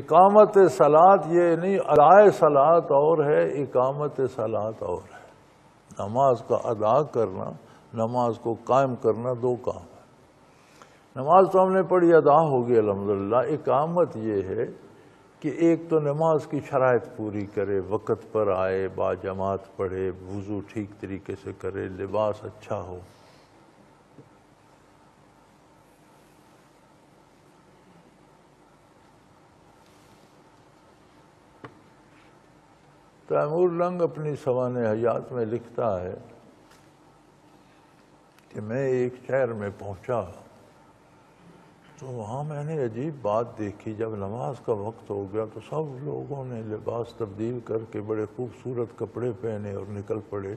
اقامت صلاۃ یہ نہیں، ادائے صلاۃ اور ہے، اقامت صلاۃ اور ہے۔ نماز کا ادا کرنا، نماز کو قائم کرنا دو کام ہے۔ نماز تو ہم نے پڑھی، ادا ہوگی الحمدللہ۔ اقامت یہ ہے کہ ایک تو نماز کی شرائط پوری کرے، وقت پر آئے، با جماعت پڑھے، وضو ٹھیک طریقے سے کرے، لباس اچھا ہو۔ تیمور لنگ اپنی سوانح حیات میں لکھتا ہے کہ میں ایک شہر میں پہنچا تو وہاں میں نے عجیب بات دیکھی۔ جب نماز کا وقت ہو گیا تو سب لوگوں نے لباس تبدیل کر کے بڑے خوبصورت کپڑے پہنے اور نکل پڑے۔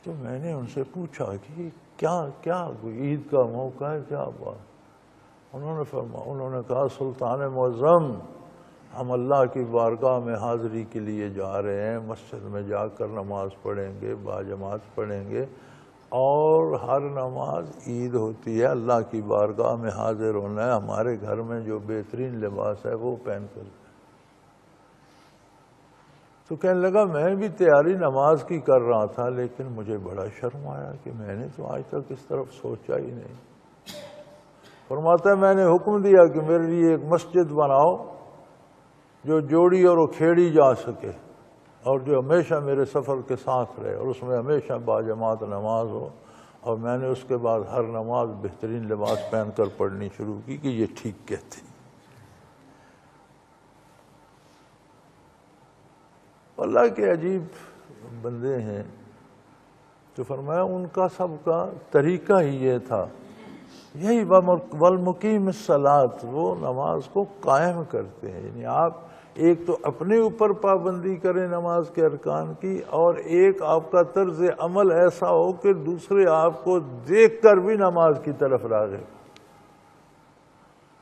تو میں نے ان سے پوچھا کہ کیا عید کا موقع ہے، کیا بات؟ انہوں نے کہا سلطان معظم، ہم اللہ کی بارگاہ میں حاضری کے لیے جا رہے ہیں، مسجد میں جا کر نماز پڑھیں گے، باجماعت پڑھیں گے، اور ہر نماز عید ہوتی ہے، اللہ کی بارگاہ میں حاضر ہونا ہے، ہمارے گھر میں جو بہترین لباس ہے وہ پہن کر۔ تو کہنے لگا میں بھی تیاری نماز کی کر رہا تھا، لیکن مجھے بڑا شرم آیا کہ میں نے تو آج تک اس طرف سوچا ہی نہیں۔ فرماتا ہے میں نے حکم دیا کہ میرے لیے ایک مسجد بناؤ جو جوڑی اور کھیڑی جا سکے، اور جو ہمیشہ میرے سفر کے ساتھ رہے، اور اس میں ہمیشہ باجماعت نماز ہو۔ اور میں نے اس کے بعد ہر نماز بہترین لباس پہن کر پڑھنی شروع کی کہ یہ ٹھیک کہتے۔ اللہ کے عجیب بندے ہیں۔ تو فرمایا ان کا سب کا طریقہ ہی یہ تھا، یہی والمقیم الصلاۃ، وہ نماز کو قائم کرتے ہیں۔ یعنی آپ ایک تو اپنے اوپر پابندی کریں نماز کے ارکان کی، اور ایک آپ کا طرز عمل ایسا ہو کہ دوسرے آپ کو دیکھ کر بھی نماز کی طرف راغب۔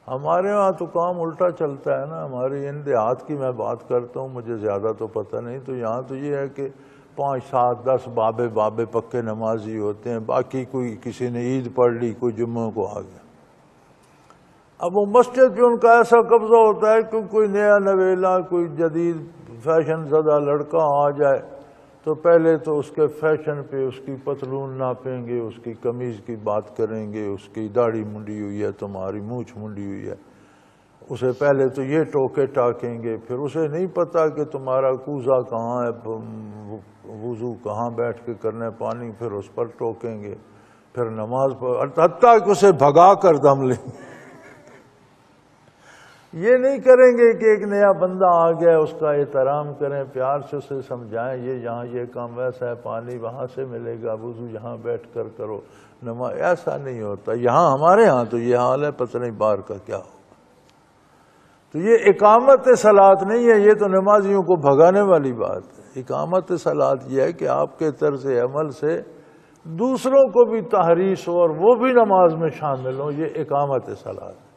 ہمارے ہاں تو کام الٹا چلتا ہے نا، ہماری ان دیہات کی میں بات کرتا ہوں، مجھے زیادہ تو پتہ نہیں۔ تو یہاں تو یہ ہے کہ 5 7 10 بابے پکے نمازی ہوتے ہیں، باقی کوئی کسی نے عید پڑھ لی، کوئی جمعہ کو آ گیا۔ اب وہ مسجد پہ ان کا ایسا قبضہ ہوتا ہے کہ کوئی نیا نویلا، کوئی جدید فیشن زدہ لڑکا آ جائے تو پہلے تو اس کے فیشن پہ اس کی پتلون ناپیں گے، اس کی قمیض کی بات کریں گے، اس کی داڑھی منڈی ہوئی ہے، تمہاری مونچھ منڈی ہوئی ہے، اسے پہلے تو یہ ٹوکے ٹاکیں گے، پھر اسے نہیں پتا کہ تمہارا کوزہ کہاں ہے، وضو کہاں بیٹھ کے کرنے پانی، پھر اس پر ٹوکیں گے، پھر نماز پر، حتیٰ کہ اسے بھگا کر دم لیں گے۔ یہ نہیں کریں گے کہ ایک نیا بندہ آ گیا اس کا احترام کریں، پیار سے اسے سمجھائیں یہ یہاں یہ کام ویسا ہے، پانی وہاں سے ملے گا، وضو یہاں بیٹھ کر کرو، نماز ایسا نہیں ہوتا۔ یہاں ہمارے ہاں تو یہ حال ہے، پتہ نہیں باہر کا کیا ہوگا۔ تو یہ اقامت صلاۃ نہیں ہے، یہ تو نمازیوں کو بھگانے والی بات ہے۔ اقامت صلاۃ یہ ہے کہ آپ کے طرز عمل سے دوسروں کو بھی تحریص ہو اور وہ بھی نماز میں شامل ہوں، یہ اقامت صلاۃ ہے۔